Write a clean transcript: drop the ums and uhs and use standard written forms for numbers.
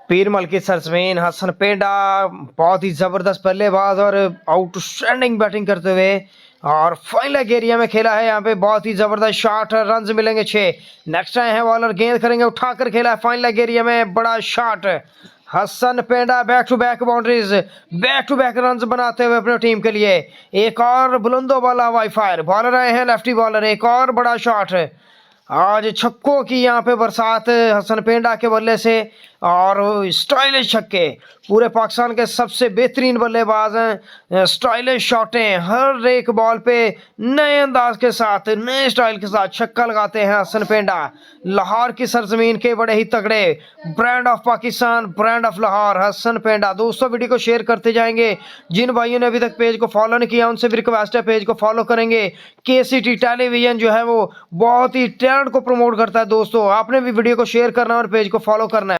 पीरमल की सरजमीन हसन पेंडा बहुत ही जबरदस्त बल्लेबाज और आउटस्टैंडिंग बैटिंग करते हुए और फाइनल एरिया में खेला है। यहाँ पे बहुत ही जबरदस्त शॉट, रन मिलेंगे 6। नेक्स्ट टाइम है बॉलर गेंद करेंगे, उठाकर खेला है फाइनल एरिया में, बड़ा शॉट। हसन पेंडा back to boundaries, back to back run बनाते हुए अपनी टीम के लिए। एक और बुलंदो वाला वाईफायर, बॉलर आए हैं लेफ्टी बॉलर, एक और बड़ा शॉट। आज छक्कों की यहाँ पे बरसात हसन पेंडा के बल्ले से और स्टाइलिश छक्के। पूरे पाकिस्तान के सबसे बेहतरीन बल्लेबाज हैं, स्टाइलिश शॉटें हर एक बॉल पे नए अंदाज के साथ, नए स्टाइल के साथ छक्का लगाते हैं हसन पेंडा। लाहौर की सरजमीन के बड़े ही तगड़े brand of Pakistan, brand of Lahore, Hasan पेंडा। दोस्तों वीडियो को शेयर करते जाएंगे। जिन भाइयों ने अभी तक पेज को फॉलो नहीं किया उनसे भी रिक्वेस्ट है पेज को फॉलो करेंगे। केसीटी टेलीविजन जो है वो बहुत ही टैलेंट को प्रमोट करता है। दोस्तों आपने भी वीडियो को शेयर करना है और पेज को फॉलो करना है।